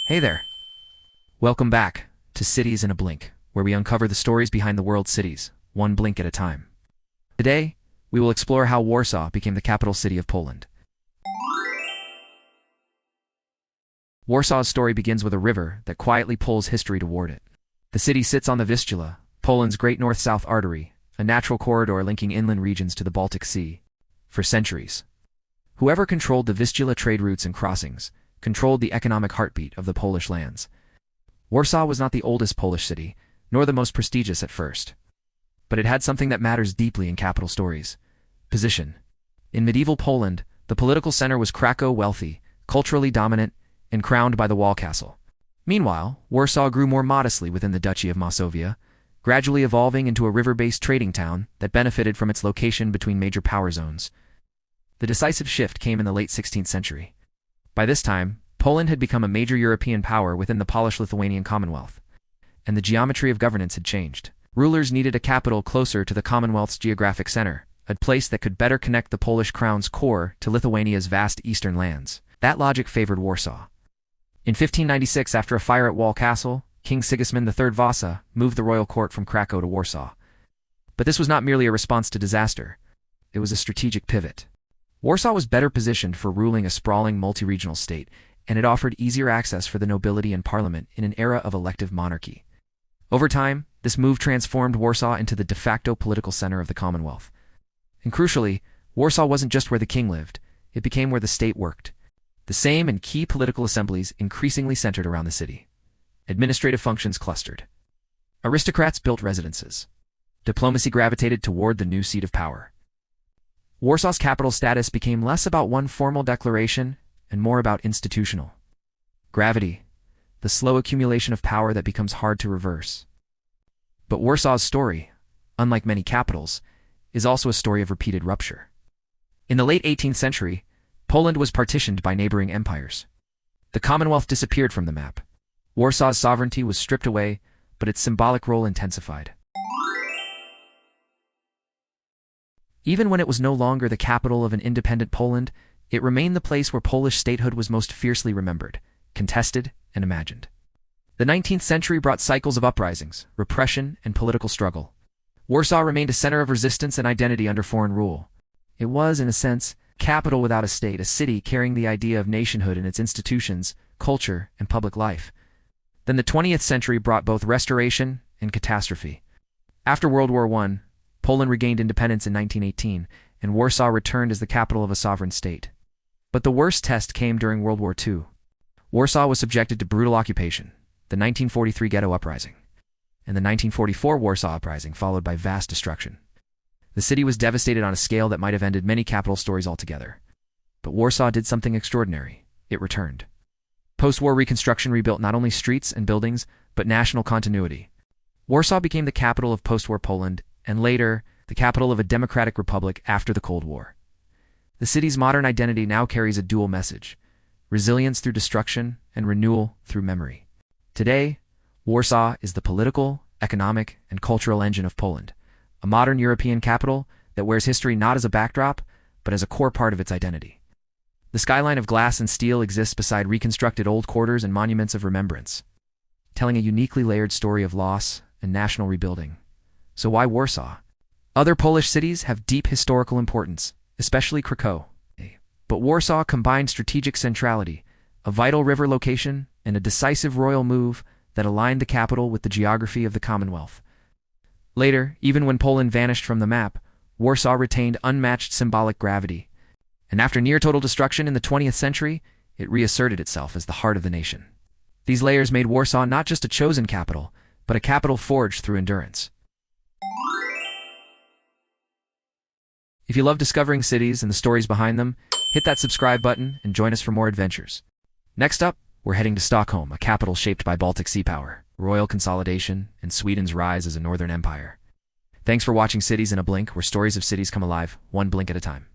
Hey there. Welcome back to Cities in a Blink, where we uncover the stories behind the world's cities, one blink at a time. Today, we will explore how Warsaw became the capital city of Poland. Warsaw's story begins with a river that quietly pulls history toward it. The city sits on the Vistula, Poland's great north-south artery, a natural corridor linking inland regions to the Baltic Sea. For centuries, whoever controlled the Vistula trade routes and crossings controlled the economic heartbeat of the Polish lands. Warsaw was not the oldest Polish city, nor the most prestigious at first. But it had something that matters deeply in capital stories: position. In medieval Poland, the political center was Kraków, wealthy, culturally dominant, and crowned by the wall castle. Meanwhile, Warsaw grew more modestly within the Duchy of Masovia, gradually evolving into a river-based trading town that benefited from its location between major power zones. The decisive shift came in the late 16th century. By this time, Poland had become a major European power within the Polish-Lithuanian Commonwealth, and the geometry of governance had changed. Rulers needed a capital closer to the Commonwealth's geographic center, a place that could better connect the Polish crown's core to Lithuania's vast eastern lands. That logic favored Warsaw. In 1596, after a fire at Wall Castle, King Sigismund III Vasa moved the royal court from Kraków to Warsaw. But this was not merely a response to disaster. It was a strategic pivot. Warsaw was better positioned for ruling a sprawling multi-regional state, and it offered easier access for the nobility and parliament in an era of elective monarchy. Over time, this move transformed Warsaw into the de facto political center of the Commonwealth. And crucially, Warsaw wasn't just where the king lived, it became where the state worked. The same and key political assemblies increasingly centered around the city. Administrative functions clustered. Aristocrats built residences. Diplomacy gravitated toward the new seat of power. Warsaw's capital status became less about one formal declaration and more about institutional gravity, the slow accumulation of power that becomes hard to reverse. But Warsaw's story, unlike many capitals, is also a story of repeated rupture. In the late 18th century, Poland was partitioned by neighboring empires. The Commonwealth disappeared from the map. Warsaw's sovereignty was stripped away, but its symbolic role intensified. Even when it was no longer the capital of an independent Poland, it remained the place where Polish statehood was most fiercely remembered, contested, and imagined. The 19th century brought cycles of uprisings, repression, and political struggle. Warsaw remained a center of resistance and identity under foreign rule. It was, in a sense, capital without a state, a city carrying the idea of nationhood in its institutions, culture, and public life. Then the 20th century brought both restoration and catastrophe. After World War I, Poland regained independence in 1918, and Warsaw returned as the capital of a sovereign state. But the worst test came during World War II. Warsaw was subjected to brutal occupation, the 1943 Ghetto Uprising, and the 1944 Warsaw Uprising, followed by vast destruction. The city was devastated on a scale that might have ended many capital stories altogether. But Warsaw did something extraordinary. It returned. Post-war reconstruction rebuilt not only streets and buildings, but national continuity. Warsaw became the capital of post-war Poland, and later, the capital of a democratic republic after the Cold War. The city's modern identity now carries a dual message: resilience through destruction and renewal through memory. Today, Warsaw is the political, economic, and cultural engine of Poland, a modern European capital that wears history not as a backdrop, but as a core part of its identity. The skyline of glass and steel exists beside reconstructed old quarters and monuments of remembrance, telling a uniquely layered story of loss and national rebuilding. So why Warsaw? Other Polish cities have deep historical importance, especially Kraków. But Warsaw combined strategic centrality, a vital river location, and a decisive royal move that aligned the capital with the geography of the Commonwealth. Later, even when Poland vanished from the map, Warsaw retained unmatched symbolic gravity. And after near-total destruction in the 20th century, it reasserted itself as the heart of the nation. These layers made Warsaw not just a chosen capital, but a capital forged through endurance. If you love discovering cities and the stories behind them, hit that subscribe button and join us for more adventures. Next up, we're heading to Stockholm, a capital shaped by Baltic Sea power, royal consolidation, and Sweden's rise as a northern empire. Thanks for watching Cities in a Blink, where stories of cities come alive, one blink at a time.